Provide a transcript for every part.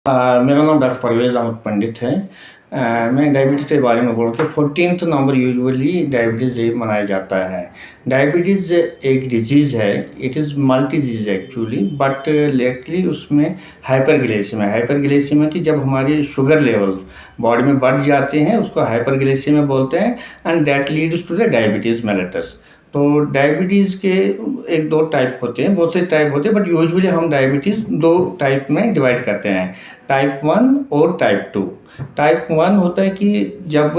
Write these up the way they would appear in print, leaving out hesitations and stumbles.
मेरा नाम डॉक्टर परवेज़ अहमद पंडित है। मैं डायबिटीज़ के बारे में बोलूँ तो 14th नवंबर यूजुअली डायबिटीज़ डे मनाया जाता है। डायबिटीज़ एक डिज़ीज़ है, it is multi disease actually, but lately उसमें हाइपरग्लाइसेमिया थी जब हमारी शुगर लेवल बॉडी में बढ़ जाते हैं, उसको हाइपरग्लाइसेमिया बोलते हैं and that leads to the diabetes mellitus. तो डायबिटीज़ के 1-2 टाइप होते हैं, बहुत से टाइप होते हैं, बट यूजुअली हम डायबिटीज़ 2 टाइप में डिवाइड करते हैं, टाइप 1 और टाइप 2। टाइप 1 होता है कि जब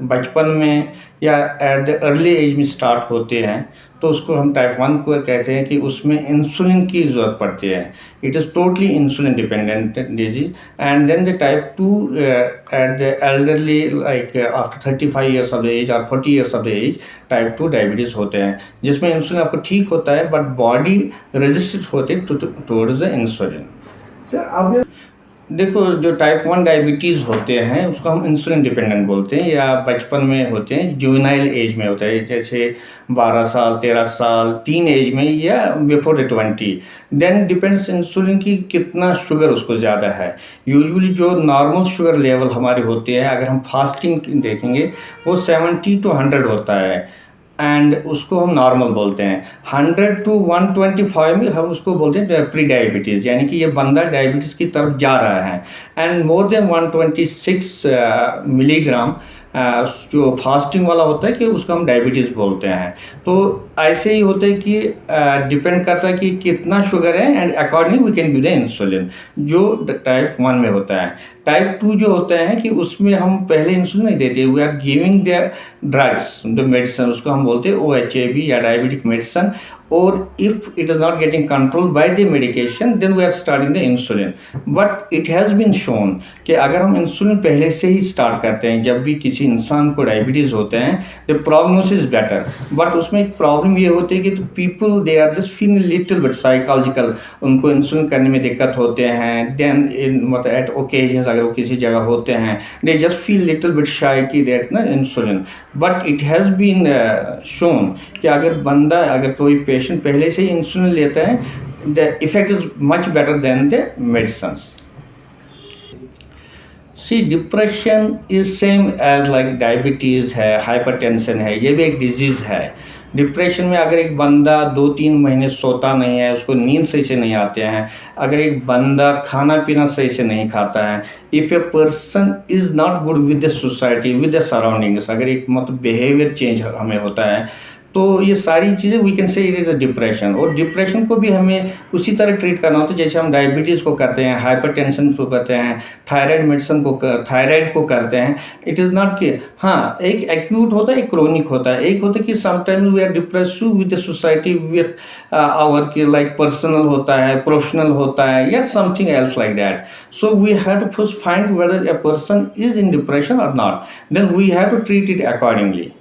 बचपन में या एट द अर्ली एज में स्टार्ट होते हैं, तो उसको हम टाइप 1 को कहते हैं कि उसमें इंसुलिन की ज़रूरत पड़ती है। It is totally insulin dependent disease. And then the type 2 at the elderly like after 35 years of the age और 40 years of the age, type 2 diabetes होते हैं, जिसमें इंसुलिन आपको ठीक होता है बट बॉडी रेजिस्टेंट होते टुवर्ड्स द इंसुलिन। सर आपने देखो, जो टाइप 1 डायबिटीज़ होते हैं उसको हम इंसुलिन डिपेंडेंट बोलते हैं, या बचपन में होते हैं, जुवेनाइल एज में होता है, जैसे 12 साल 13 साल टीन एज में या before the 20। Then depends insulin की कितना शुगर उसको ज़्यादा है। यूजुअली जो नॉर्मल शुगर लेवल हमारे होते हैं, अगर हम फास्टिंग देखेंगे, वो 70 to 100 होता है एंड उसको हम नॉर्मल बोलते हैं। 100 to 125 में हम उसको बोलते हैं प्री डायबिटीज़, यानी कि ये बंदा डायबिटीज़ की तरफ जा रहा है। एंड मोर देन 126 मिलीग्राम जो फास्टिंग वाला होता है कि उसको हम डायबिटीज़ बोलते हैं। तो ऐसे ही होता है कि डिपेंड करता है कि कितना शुगर है and according we can give the insulin, जो टाइप 1 में होता है। टाइप 2 जो होता है कि उसमें हम पहले इंसुलिन नहीं देते, we are giving the drugs, the medicine, उसको हम बोलते हैं OHAB या डायबिटिक मेडिसिन। और if it is not getting controlled by the medication, then we are starting the insulin. But it has been shown कि अगर हम इंसुलिन पहले से ही स्टार्ट करते हैं, जब भी किसी इंसान को डायबिटीज़ होते हैं, the prognosis is better. But उसमें एक प्रॉब्लम ये होती है कि people they are just feeling little bit psychological, उनको इंसुलिन करने में दिक्कत होते हैं। देन मतलब एट ओकेजन्स अगर वो किसी जगह होते हैं, they just feel little bit shy की दैट ना insulin. But it has been shown कि अगर कोई पेशेंट पहले से ही इंसुलिन लेता है, the effect is much better than the medicines. See depression is same as like diabetes है, हाइपरटेंशन है, ये भी एक डिजीज़ है। डिप्रेशन में अगर एक बंदा 2-3 महीने सोता नहीं है, उसको नींद सही से नहीं आते हैं, अगर एक बंदा खाना पीना सही से नहीं खाता है, if a person is not good with the society, with the surroundings, अगर एक मतलब बिहेवियर चेंज हमें होता है, तो ये सारी चीज़ें we can say it is a depression. और डिप्रेशन को भी हमें उसी तरह ट्रीट करना होता है जैसे हम डायबिटीज़ को करते हैं, हाइपरटेंशन को करते हैं, थायराइड को करते हैं। इट इज़ नॉट कि हाँ, एक एक्यूट होता है, एक क्रोनिक होता है। एक होता है कि sometimes we are depressive with the society, with our की लाइक पर्सनल होता है, प्रोफेशनल होता है, या something else like that. So we have to first find whether a person is in depression or not, then we have to treat it accordingly.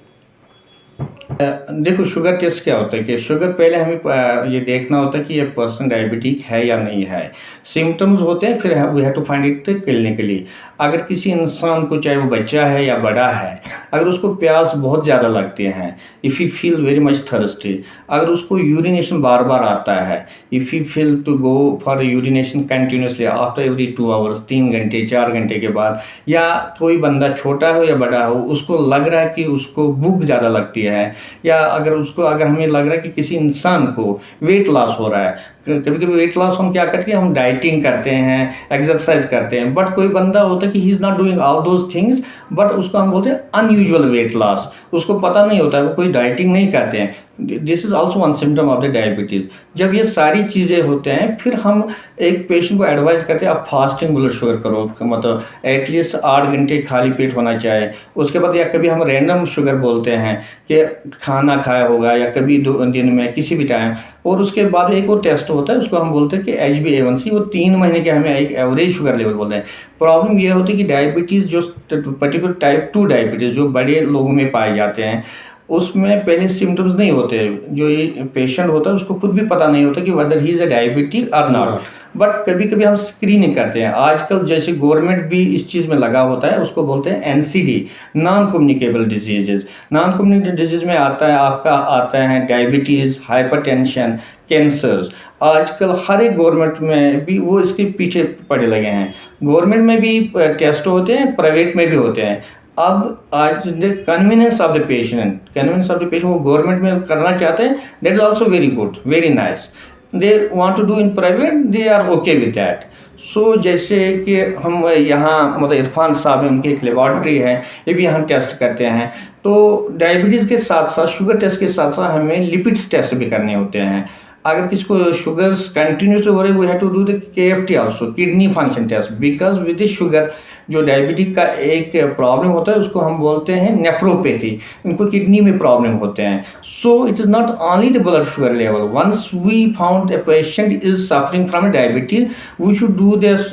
देखो, sugar test क्या होता है कि शुगर पहले हमें ये देखना होता है कि ये पर्सन डायबिटिक है या नहीं है। सिम्टम्स होते हैं, फिर we have to find it clinically. अगर किसी इंसान को, चाहे वो बच्चा है या बड़ा है, अगर उसको प्यास बहुत ज़्यादा लगती है, if you feel very much thirsty, अगर उसको यूरिनेशन बार बार आता है, if you feel to go for urination continuously after every 2 hours, 3 घंटे 4 घंटे के बाद, या कोई बंदा छोटा हो या बड़ा हो, उसको लग रहा है कि उसको भूख ज़्यादा लगती है, या अगर हमें लग रहा है कि किसी इंसान को वेट लॉस हो रहा है, कभी कभी वेट लॉस हम क्या करते हैं, हम डाइटिंग करते हैं, एक्सरसाइज करते हैं, बट कोई बंदा होता है कि he is not doing all those things, but उसको हम बोलते हैं अनयूजुअल वेट लॉस, उसको पता नहीं होता है, वो कोई डाइटिंग नहीं करते हैं। This is also one symptom of the diabetes. जब ये सारी चीज़ें होते हैं, फिर हम एक पेशेंट को एडवाइस करते हैं आप फास्टिंग ब्लड शुगर करो, मतलब एटलीस्ट 8 घंटे खाली पेट होना चाहिए। उसके बाद या कभी हम रैंडम शुगर बोलते हैं कि खाना खाया होगा या कभी 2 दिन में किसी भी टाइम। और उसके बाद एक और टेस्ट होता है, उसको हम बोलते हैं कि HbA1c, वो 3 महीने के हमें एक एवरेज शुगर लेवल बोलते हैं। प्रॉब्लम ये होती है कि डायबिटीज़ जो पर्टिकुलर टाइप 2 डायबिटीज़ जो बड़े लोगों में पाए जाते हैं, उसमें पहले सिम्टम्स नहीं होते, जो ये पेशेंट होता है उसको खुद भी पता नहीं होता कि weather he is a diabetic और नॉट, बट कभी कभी हम स्क्रीनिंग करते हैं। आजकल जैसे गवर्नमेंट भी इस चीज़ में लगा होता है, उसको बोलते हैं NCD, non communicable diseases. Non communicable disease में आता है डायबिटीज़, हाइपरटेंशन, कैंसर। आजकल हर एक गवर्नमेंट में भी वो इसके पीछे पड़े लगे हैं। गवर्नमेंट में भी टेस्ट होते हैं, प्राइवेट में भी होते हैं। अब आज कन्वीनियंस ऑफ द पेशेंट वो गवर्नमेंट में करना चाहते हैं, that is also very good, very nice. They want to do in private, they are okay with that. So जैसे कि हम यहाँ मतलब इरफान साहब हैं, उनकी एक लेबॉर्ट्री है, ये भी यहाँ टेस्ट करते हैं। तो डायबिटीज़ के साथ साथ, शुगर टेस्ट के साथ साथ हमें लिपिड्स टेस्ट भी करने होते हैं। अगर किसी को शुगर्स कंटिन्यूसली हो रही है, we have to do the KFT also, kidney function test, because with the sugar जो डायबिटिक का एक प्रॉब्लम होता है उसको हम बोलते हैं नेफ्रोपैथी, उनको किडनी में प्रॉब्लम होते हैं। So it is not only the blood sugar level, once we found a patient is suffering from a diabetes, we should do this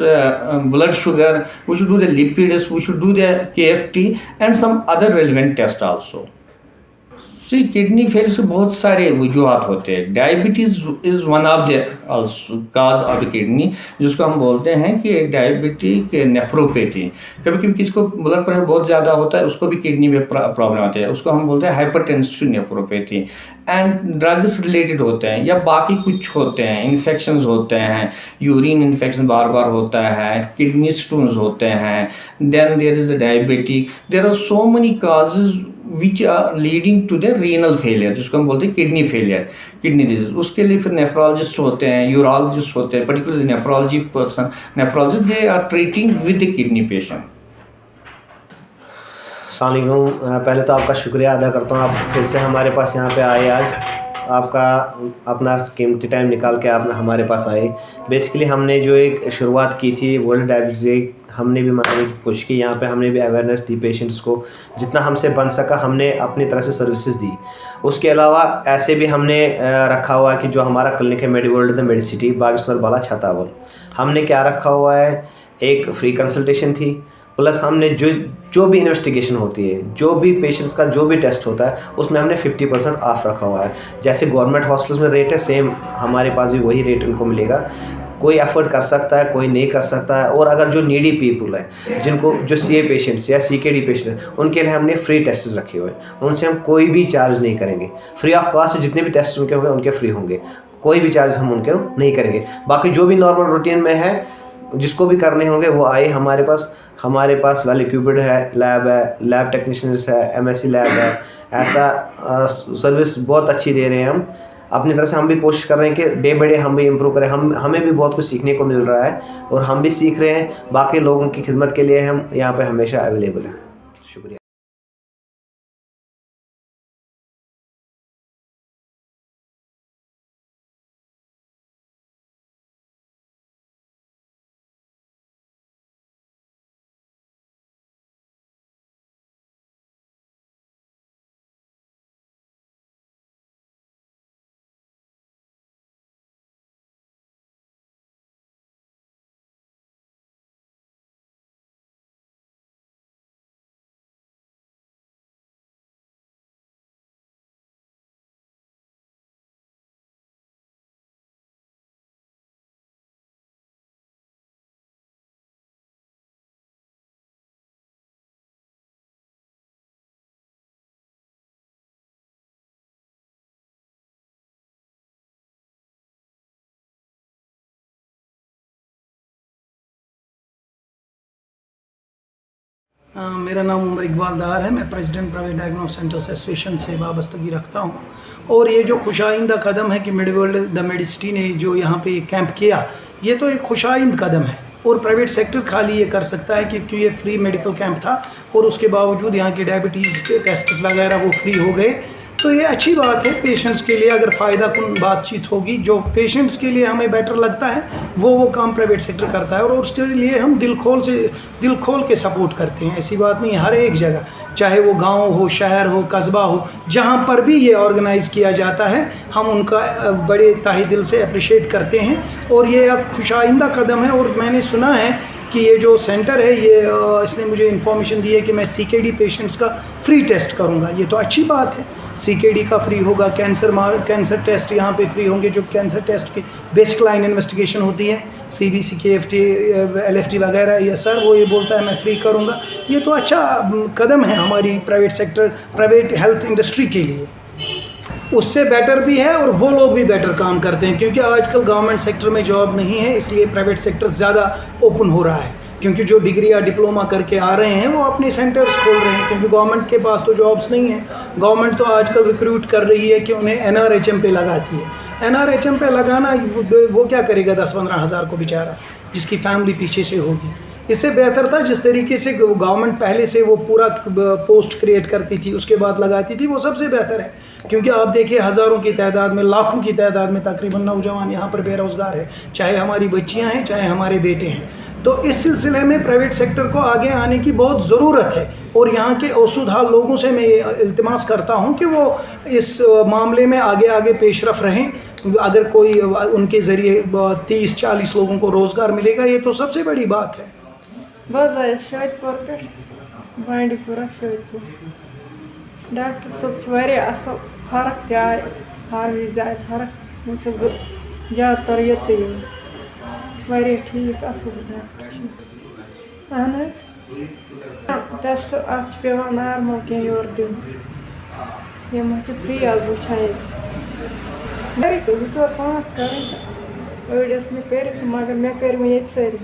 blood sugar, we should do the lipids, we should do the KFT and some other relevant test also. See kidney fail से बहुत सारे वजूहत होते हैं। Diabetes is one of the cause of the kidney, जिसको हम बोलते हैं कि डायबिटिक नेफ्रोपैथी। कभी कभी किसी को ब्लड प्रेशर बहुत ज़्यादा होता है, उसको भी किडनी में प्रॉब्लम आती है, उसको हम बोलते हैं hypertensive nephropathy. And drugs related होते हैं या बाकी कुछ होते हैं, इन्फेक्शंस होते हैं, यूरिन इन्फेक्शन बार बार होता है, किडनी स्टोन्स होते हैं, then there is a diabetic, there are so many causes which are leading to the renal failure, जिसको हम बोलते हैं किडनी फेलियर, किडनी डिजीज। उसके लिए फिर नेफ्रोलॉजिस्ट होते हैं, यूरोलॉजिस्ट होते हैं, particularly nephrologist they are treating with the kidney patient. अस्सलाम वालेकुम। पहले तो आपका शुक्रिया अदा करता हूँ, आप फिर से हमारे पास यहाँ पे आए आज, आपका अपना कीमती टाइम निकाल के आप हमारे पास आए। बेसिकली हमने जो एक शुरुआत की थी वर्ल्ड डायबिटीज डे, हमने भी मनाने की कोशिश की, यहाँ पे हमने भी अवेयरनेस दी पेशेंट्स को, जितना हमसे बन सका हमने अपनी तरह से सर्विसेज दी। उसके अलावा ऐसे भी हमने रखा हुआ है कि जो हमारा क्लिनिक है मेडिवर्ल्ड द मेडिसिटी, बागेश्वर बाला छतावल, हमने क्या रखा हुआ है, एक फ्री कंसल्टेशन थी, प्लस हमने जो भी इन्वेस्टिगेशन होती है, जो भी पेशेंट्स का जो भी टेस्ट होता है, उसमें हमने 50% ऑफ रखा हुआ है। जैसे गवर्नमेंट हॉस्पिटल्स में रेट है, सेम हमारे पास भी वही रेट उनको मिलेगा। कोई अफोर्ड कर सकता है, कोई नहीं कर सकता है। और अगर जो नीडी पीपल है, जिनको जो CA पेशेंट्स या CKD पेशेंट है, उनके लिए हमने फ्री टेस्ट रखे हुए हैं, उनसे हम कोई भी चार्ज नहीं करेंगे। फ्री ऑफ कॉस्ट जितने भी टेस्ट उनके होंगे उनके फ्री होंगे, कोई भी चार्ज हम उनके नहीं करेंगे। बाकी जो भी नॉर्मल रूटीन में है, जिसको भी करने होंगे वो आए हमारे पास वेल इक्विप्ड है, लैब है, लैब टेक्नीशियंस है, MSc लैब है। ऐसा सर्विस बहुत अच्छी दे रहे हैं हम। अपनी तरह से हम भी कोशिश कर रहे हैं कि डे बाई डे हम भी इम्प्रूव करें। हमें भी बहुत कुछ सीखने को मिल रहा है और हम भी सीख रहे हैं। बाकी लोगों की खिदमत के लिए हम यहाँ पे हमेशा अवेलेबल हैं। शुक्रिया। मेरा नाम उमर इकबाल डार है। मैं president private diagnostic centres association से वाबस्तगी रखता हूँ। और ये जो खुशाइंदा कदम है कि मेडिवर्ल्ड द मेडिसिटी ने जो यहाँ पे कैंप किया, ये तो एक खुशाइंद कदम है। और प्राइवेट सेक्टर खाली ये कर सकता है क्योंकि ये फ्री मेडिकल कैंप था और उसके बावजूद यहाँ के डायबिटीज़ के टेस्ट वगैरह वो फ्री हो गए। तो ये अच्छी बात है पेशेंट्स के लिए। अगर फ़ायदा कुन बातचीत होगी, जो पेशेंट्स के लिए हमें बेटर लगता है वो काम प्राइवेट सेक्टर करता है और उसके लिए हम दिल खोल के सपोर्ट करते हैं। ऐसी बात नहीं, हर एक जगह, चाहे वो गांव हो, शहर हो, कस्बा हो, जहां पर भी ये ऑर्गेनाइज़ किया जाता है, हम उनका बड़े ताहे दिल से अप्रिशिएट करते हैं। और ये एक खुशाइंदा कदम है। और मैंने सुना है कि ये जो सेंटर है, ये इसने मुझे इन्फॉर्मेशन दी है कि मैं CKD पेशेंट्स का फ्री टेस्ट करूंगा। ये तो अच्छी बात है। CKD का फ्री होगा, कैंसर टेस्ट यहाँ पे फ्री होंगे, जो कैंसर टेस्ट की बेसिक लाइन इन्वेस्टिगेशन होती है, CBC, KFT, LFT वगैरह, ये सर वो ये बोलता है मैं फ्री करूँगा। ये तो अच्छा कदम है हमारी प्राइवेट हेल्थ इंडस्ट्री के लिए। उससे बेटर भी है और वो लोग भी बेटर काम करते हैं, क्योंकि आजकल गवर्नमेंट सेक्टर में जॉब नहीं है, इसलिए प्राइवेट सेक्टर ज़्यादा ओपन हो रहा है, क्योंकि जो डिग्री या डिप्लोमा करके आ रहे हैं वो अपने सेंटर्स खोल रहे हैं, क्योंकि गवर्नमेंट के पास तो जॉब्स नहीं है। गवर्नमेंट तो आजकल रिक्रूट कर रही है कि उन्हें NRHM पे लगाती है। NRHM पे लगाना वो क्या करेगा 10-15 हज़ार को बेचारा, जिसकी फैमिली पीछे से होगी। इससे बेहतर था जिस तरीके से गवर्नमेंट पहले से वो पूरा पोस्ट क्रिएट करती थी उसके बाद लगाती थी, वो सबसे बेहतर है। क्योंकि आप देखिए हज़ारों की तादाद में, लाखों की तादाद में तकरीबन नौजवान यहाँ पर बेरोज़गार है, चाहे हमारी बच्चियाँ हैं चाहे हमारे बेटे हैं। तो इस सिलसिले में प्राइवेट सेक्टर को आगे आने की बहुत ज़रूरत है, और यहाँ के औसूदार लोगों से मैं इल्तिमास करता हूँ कि वो इस मामले में आगे पेशरफ रहें। अगर कोई उनके ज़रिए 30-40 लोगों को रोज़गार मिलेगा, ये तो सबसे बड़ी बात है। बस शादपुर पे बांडीपुरा शादपुर डॉक्टर सब असल फर्क जाए, हर वज आए फर्क। वो ज़्यादातर ये ठीक असल डॉक्टर। अहन टेस्ट अत पे नॉर्मल कह योर दिन यम फ्री आज वुचान ये 2-4-5 कर अड़स मे कर, मगर मे कर ये सारी।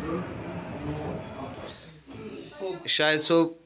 शाहिद साहब